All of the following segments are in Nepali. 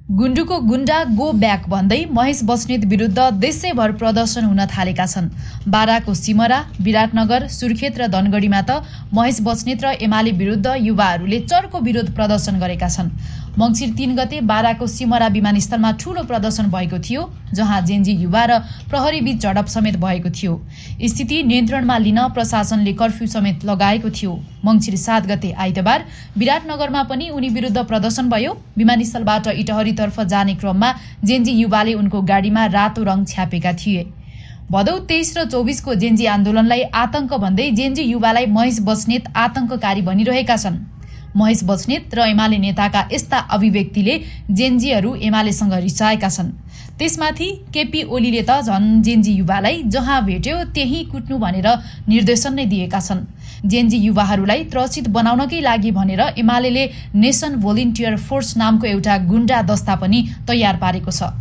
गुन्डुको गुण्डा गो ब्याक भन्दै महेश बस्नेत विरुद्ध देशैभर प्रदर्शन हुन थालेका छन्। बाराको सिमरा, विराटनगर, सुर्खेत र धनगढीमा त महेश बस्नेत र एमाले विरुद्ध युवाहरूले चर्को विरोध प्रदर्शन गरेका छन्। मंसिर 3 गते बाराको सिमरा विमानस्थलमा ठूलो प्रदर्शन भएको थियो, जहाँ जेन्जी युवा र प्रहरी बीच झडप समेत भएको थियो। स्थिति नियन्त्रणमा लिन प्रशासनले कर्फ्यू समेत लगाएको थियो। मंसिर 7 गते आइतबार विराटनगरमा पनि उनी विरुद्ध प्रदर्शन भयो। विमानस्थलबाट इटहरीतर्फ जाने क्रममा जेन्जी युवाले उनको गाडीमा रातो रङ छ्यापेका थिए। भदौ 23 र 24 को जेन्जी आन्दोलनलाई आतंक भन्दै जेन्जी युवालाई महेश बस्नेत आतंककारी भनिरहेका छन्। महेश बस्नेत र एमाले नेताका यस्ता अभिव्यक्तिले जेन्जीहरू एमालेसँग रिसाएका छन्। त्यसमाथि केपी ओलीले त झन् जेन्जी युवालाई जहाँ भेट्यो त्यही कुट्नु भनेर निर्देशन नै दिएका छन्। जेन्जी युवाहरूलाई त्रसित बनाउनकै लागि भनेर एमालेले नेसन भोलिन्टियर फोर्स नामको एउटा गुण्डा दस्ता पनि तयार पारेको छ।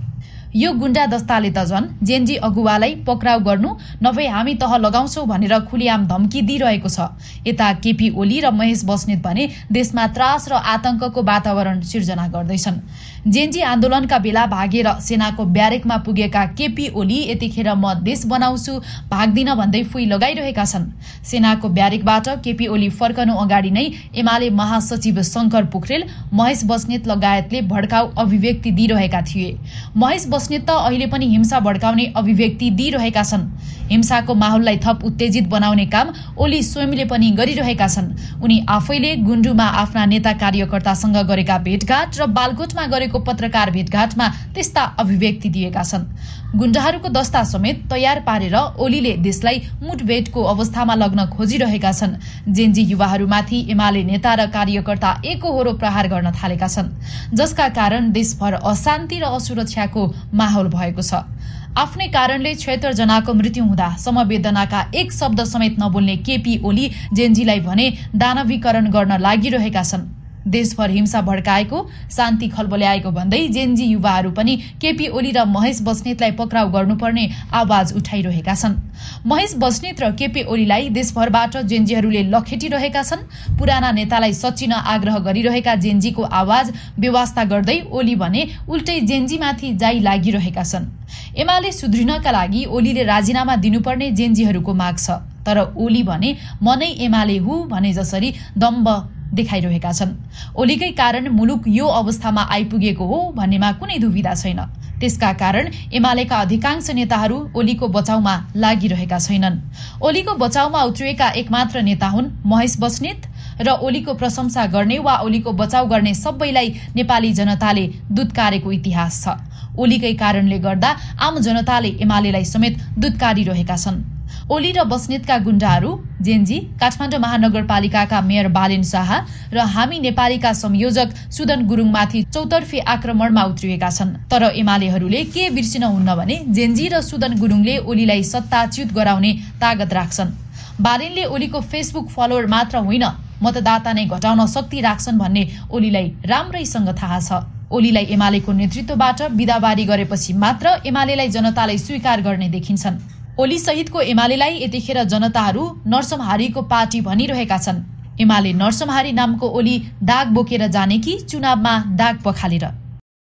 यो गुण्डा दस्ताले त झन् जेन्जी अगुवालाई पक्राउ गर्नु नभए हामी तह लगाउँछौ भनेर खुलिआम धम्की दिइरहेको छ। यता केपी ओली र महेश बस्नेत भने देशमा त्रास र आतंकको वातावरण सिर्जना गर्दैछन्। जेन्जी आन्दोलनका बेला भागेर सेनाको ब्यारेकमा पुगेका केपी ओली यतिखेर म देश बनाउँछु भाग्दिन भन्दै फुई लगाइरहेका छन्। सेनाको ब्यारेकबाट केपी ओली फर्कनु अगाडि नै एमाले महासचिव शंकर पोखरेल, महेश बस्नेत लगायतले भड्काउ अभिव्यक्ति दिइरहेका थिए। महेश बस्नेत त अहिले पनि हिंसा भड्काउने अभिव्यक्ति दिइरहेका छन्। हिंसाको माहौललाई थप उत्तेजित बनाउने काम ओली स्वयंले पनि गरिरहेका छन्। उनी आफैले गुन्डुमा आफ्ना नेता कार्यकर्तासँग गरेका भेटघाट र बालकोटमा गरेको पत्रकार भेटघाटमा त्यस्ता अभिव्यक्ति दिएका छन्। गुण्डाहरूको दस्ता समेत तयार पारेर ओलीले देशलाई मुठभेडको अवस्थामा लग्न खोजिरहेका छन्। जेन्जी युवाहरूमाथि एमाले नेता र कार्यकर्ता एकोहोरो प्रहार गर्न थालेका छन्, जसका कारण देशभर अशान्ति र असुरक्षाको माहौल भएको छ। आफ्नै कारणले 76 जनाको मृत्यु हुँदा समवेदनाका एक शब्द समेत नबोल्ने केपी ओली जेन्जीलाई भने दानवीकरण गर्न लागिरहेका छन्। देशभर हिंसा भड्काएको, शान्ति खलबल्याएको भन्दै जेन्जी युवाहरू पनि केपी ओली र महेश बस्नेतलाई पक्राउ गर्नुपर्ने आवाज उठाइरहेका छन्। महेश बस्नेत र केपी ओलीलाई देशभरबाट जेन्जीहरूले लखेटिरहेका छन्। पुराना नेतालाई सचिन आग्रह गरिरहेका जेन्जीको आवाज बेवास्ता गर्दै ओली भने उल्टै जेन्जीमाथि जाई लागिरहेका छन्। एमाले सुध्रिनका लागि ओलीले राजीनामा दिनुपर्ने जेन्जीहरूको माग छ, तर ओली भने म नै एमाले हुँ भने जसरी दम्ब देखाइरहेका छन्। ओलीकै कारण मुलुक यो अवस्थामा आइपुगेको हो भन्नेमा कुनै दुविधा छैन। त्यसका कारण एमालेका अधिकांश नेताहरू ओलीको बचाउमा लागिरहेका छैनन्। ओलीको बचाउमा उत्रिएका एकमात्र नेता हुन् महेश बस्नेत र ओलीको प्रशंसा गर्ने वा ओलीको बचाउ गर्ने सबैलाई नेपाली जनताले दुत्कारेको इतिहास छ। ओलीकै कारणले गर्दा आम जनताले एमालेलाई समेत दुत्कारिरहेका छन्। ओली र बस्नेतका गुण्डाहरू जेन्जी, काठमाडौँ महानगरपालिकाका मेयर बालेन शाह र हामी नेपालीका संयोजक सुदन गुरुङमाथि चौतर्फी आक्रमणमा उत्रिएका छन्। तर एमालेहरूले के बिर्सिन हुन्न भने जेन्जी र सुदन गुरुङले ओलीलाई सत्ताच्युत गराउने तागत राख्छन्। बालेनले ओलीको फेसबुक फलोअर मात्र होइन, मतदाता नै घटाउन शक्ति राख्छन् भन्ने ओलीलाई राम्रैसँग थाहा छ। ओलीलाई एमालेको नेतृत्वबाट बिदाबारी गरेपछि मात्र एमालेलाई जनताले स्वीकार गर्ने देखिन्छन्। ओली सहितको एमालेलाई यतिखेर जनताहरू नरसंहारीको पार्टी भनिरहेका छन्। एमाले नरसंहारी नामको ओली दाग बोकेर जाने कि चुनावमा दाग पखालेर?